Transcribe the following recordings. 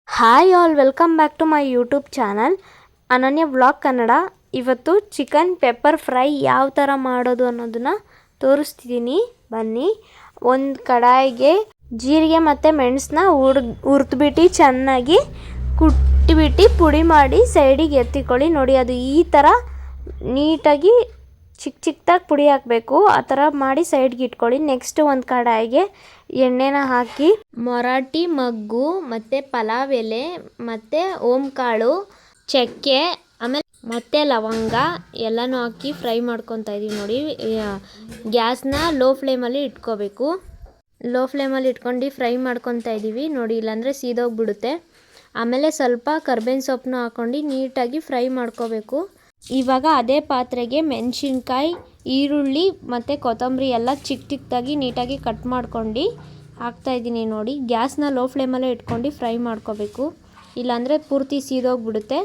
Hi all, welcome back to my YouTube channel Ananya vlog Kannada. ಇವತ್ತು chicken pepper fry ಯಾವ ಥರ ಮಾಡೋದು ಅನ್ನೋದನ್ನು ತೋರಿಸ್ತಿದ್ದೀನಿ. ಬನ್ನಿ. ಒಂದು ಕಡಾಯಿಗೆ ಜೀರಿಗೆ ಮತ್ತು ಮೆಣಸನ್ನ ಹುರಿದ್ಬಿಟ್ಟು ಚೆನ್ನಾಗಿ ಕುಟ್ಟಿಬಿಟ್ಟು ಪುಡಿ ಮಾಡಿ ಸೈಡಿಗೆ ಎತ್ತಿಕೊಳ್ಳಿ. ನೋಡಿ, ಅದು ಈ ಥರ ನೀಟಾಗಿ ಚಿಕ್ಕದಾಗಿ ಪುಡಿ ಹಾಕಬೇಕು. ಆ ಥರ ಮಾಡಿ ಸೈಡ್ಗೆ ಇಟ್ಕೊಳ್ಳಿ. ನೆಕ್ಸ್ಟ್ ಒಂದು ಕಡಾಯಿಗೆ ಎಣ್ಣೆನ ಹಾಕಿ ಮೊರಾಠಿ ಮಗ್ಗು ಮತ್ತು ಪಲಾವ್ ಎಲೆ ಮತ್ತು ಓಂಕಾಳು, ಚಕ್ಕೆ, ಆಮೇಲೆ ಮತ್ತು ಲವಂಗ ಎಲ್ಲನೂ ಹಾಕಿ ಫ್ರೈ ಮಾಡ್ಕೊತಾ ಇದ್ದೀವಿ. ನೋಡಿ, ಗ್ಯಾಸ್ನ ಲೋ ಫ್ಲೇಮಲ್ಲಿ ಇಟ್ಕೋಬೇಕು. ಲೋ ಫ್ಲೇಮಲ್ಲಿ ಇಟ್ಕೊಂಡು ಫ್ರೈ ಮಾಡ್ಕೊತಾ ಇದ್ದೀವಿ. ನೋಡಿ, ಇಲ್ಲಾಂದರೆ ಸೀದೋಗ್ಬಿಡುತ್ತೆ. ಆಮೇಲೆ ಸ್ವಲ್ಪ ಕರ್ಬೇವಿನ ಸೊಪ್ಪನ್ನು ಹಾಕ್ಕೊಂಡು ನೀಟಾಗಿ ಫ್ರೈ ಮಾಡ್ಕೋಬೇಕು. ಇವಾಗ ಅದೇ ಪಾತ್ರೆಗೆ ಮೆಣಸಿನ್ಕಾಯಿ, ಈರುಳ್ಳಿ ಮತ್ತು ಕೊತ್ತಂಬರಿ ಎಲ್ಲ ಚಿಕ್ಕದಾಗಿ ನೀಟಾಗಿ ಕಟ್ ಮಾಡ್ಕೊಂಡು ಹಾಕ್ತಾಯಿದ್ದೀನಿ. ನೋಡಿ, ಗ್ಯಾಸ್ನ ಲೋ ಫ್ಲೇಮಲ್ಲೇ ಇಟ್ಕೊಂಡು ಫ್ರೈ ಮಾಡ್ಕೋಬೇಕು, ಇಲ್ಲಾಂದರೆ ಪೂರ್ತಿ ಸೀದೋಗ್ಬಿಡುತ್ತೆ.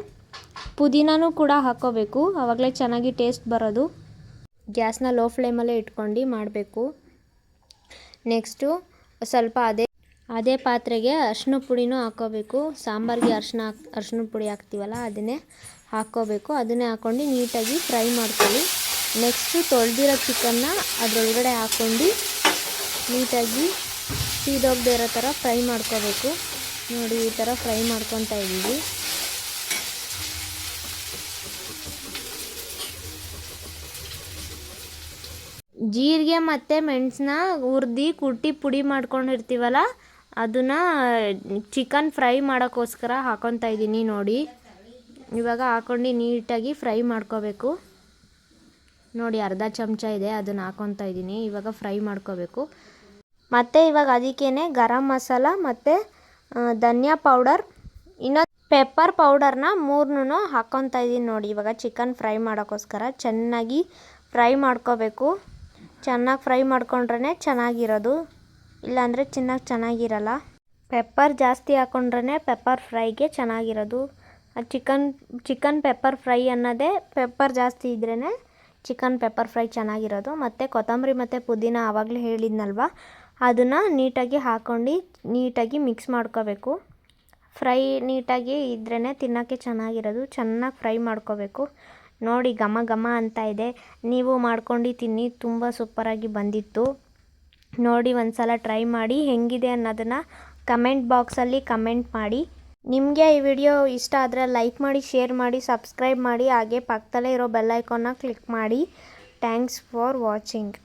ಪುದೀನೂ ಕೂಡ ಹಾಕ್ಕೋಬೇಕು, ಆವಾಗಲೇ ಚೆನ್ನಾಗಿ ಟೇಸ್ಟ್ ಬರೋದು. ಗ್ಯಾಸ್ನ ಲೋ ಫ್ಲೇಮಲ್ಲೇ ಇಟ್ಕೊಂಡು ಮಾಡಬೇಕು. ನೆಕ್ಸ್ಟು ಸ್ವಲ್ಪ ಅದೇ ಪಾತ್ರೆಗೆ ಅರಿಶಿನ ಪುಡಿನೂ ಹಾಕ್ಕೋಬೇಕು. ಸಾಂಬಾರಿಗೆ ಅರಿಶಿನ ಪುಡಿ ಹಾಕ್ತೀವಲ್ಲ, ಅದನ್ನೇ ಹಾಕ್ಕೋಬೇಕು. ಅದನ್ನೇ ಹಾಕ್ಕೊಂಡು ನೀಟಾಗಿ ಫ್ರೈ ಮಾಡ್ಕೊಳ್ಳಿ. ನೆಕ್ಸ್ಟು ತೊಳೆದಿರೋ ಚಿಕನ್ನ ಅದರೊಳಗಡೆ ಹಾಕ್ಕೊಂಡು ನೀಟಾಗಿ ಸೀದೋಗದೆ ಇರೋ ಥರ ಫ್ರೈ ಮಾಡ್ಕೋಬೇಕು. ನೋಡಿ, ಈ ಥರ ಫ್ರೈ ಮಾಡ್ಕೊತಾ ಇದ್ದೀವಿ. ಜೀರಿಗೆ ಮತ್ತು ಮೆಣಸನ್ನ ಹುರಿದು ಕುಟ್ಟಿ ಪುಡಿ ಮಾಡ್ಕೊಂಡಿರ್ತೀವಲ್ಲ, ಅದನ್ನು ಚಿಕನ್ ಫ್ರೈ ಮಾಡೋಕ್ಕೋಸ್ಕರ ಹಾಕ್ಕೊತಾ ಇದ್ದೀನಿ. ನೋಡಿ, ಇವಾಗ ಹಾಕ್ಕೊಂಡು ನೀಟಾಗಿ ಫ್ರೈ ಮಾಡ್ಕೋಬೇಕು. ನೋಡಿ, ಅರ್ಧ ಚಮಚ ಇದೆ, ಅದನ್ನು ಹಾಕ್ಕೊತಾ ಇದ್ದೀನಿ. ಇವಾಗ ಫ್ರೈ ಮಾಡ್ಕೋಬೇಕು. ಮತ್ತು ಇವಾಗ ಅದಕ್ಕೇ ಗರಂ ಮಸಾಲ ಮತ್ತು ಧನಿಯಾ ಪೌಡರ್, ಇನ್ನೊಂದು ಪೆಪ್ಪರ್ ಪೌಡರ್ನ ಮೂರನ್ನೂ ಹಾಕ್ಕೊತಾ ಇದ್ದೀನಿ. ನೋಡಿ, ಇವಾಗ ಚಿಕನ್ ಫ್ರೈ ಮಾಡೋಕ್ಕೋಸ್ಕರ ಚೆನ್ನಾಗಿ ಫ್ರೈ ಮಾಡ್ಕೋಬೇಕು. ಚೆನ್ನಾಗಿ ಫ್ರೈ ಮಾಡ್ಕೊಂಡ್ರೆ ಚೆನ್ನಾಗಿರೋದು, ಇಲ್ಲಾಂದರೆ ಚೆನ್ನಾಗಿರಲ್ಲ. ಪೆಪ್ಪರ್ ಜಾಸ್ತಿ ಹಾಕ್ಕೊಂಡ್ರೆ ಪೆಪ್ಪರ್ ಫ್ರೈಗೆ ಚೆನ್ನಾಗಿರೋದು. ಚಿಕನ್ ಪೆಪ್ಪರ್ ಫ್ರೈ ಅನ್ನೋದೇ ಪೆಪ್ಪರ್ ಜಾಸ್ತಿ ಇದ್ರೇ ಚಿಕನ್ ಪೆಪ್ಪರ್ ಫ್ರೈ ಚೆನ್ನಾಗಿರೋದು. ಮತ್ತು ಕೊತ್ತಂಬರಿ ಮತ್ತು ಪುದೀನ ಆವಾಗಲೇ ಹೇಳಿದ್ನಲ್ವ, ಅದನ್ನು ನೀಟಾಗಿ ಹಾಕ್ಕೊಂಡು ನೀಟಾಗಿ ಮಿಕ್ಸ್ ಮಾಡ್ಕೋಬೇಕು. ಫ್ರೈ ನೀಟಾಗಿ ಇದ್ರೇ ತಿನ್ನೋಕ್ಕೆ ಚೆನ್ನಾಗಿರೋದು. ಚೆನ್ನಾಗಿ ಫ್ರೈ ಮಾಡ್ಕೋಬೇಕು. ನೋಡಿ, ಘಮ ಘಮ ಅಂತ ಇದೆ. ನೀವು ಮಾಡ್ಕೊಂಡು ತಿನ್ನಿ, ತುಂಬ ಸೂಪರಾಗಿ ಬಂದಿತ್ತು. ನೋಡಿ, ಒಂದು ಸಲ ಟ್ರೈ ಮಾಡಿ ಹೆಂಗಿದೆ ಅನ್ನೋದನ್ನು ಕಮೆಂಟ್ ಬಾಕ್ಸಲ್ಲಿ ಕಮೆಂಟ್ ಮಾಡಿ. ನಿಮಗೆ ಈ ವಿಡಿಯೋ ಇಷ್ಟ ಆದರೆ ಲೈಕ್ ಮಾಡಿ, ಶೇರ್ ಮಾಡಿ, ಸಬ್ಸ್ಕ್ರೈಬ್ ಮಾಡಿ, ಹಾಗೆ ಪಕ್ಕದಲ್ಲೇ ಇರೋ ಬೆಲ್ ಐಕಾನ್ನ ಕ್ಲಿಕ್ ಮಾಡಿ. Thanks for watching.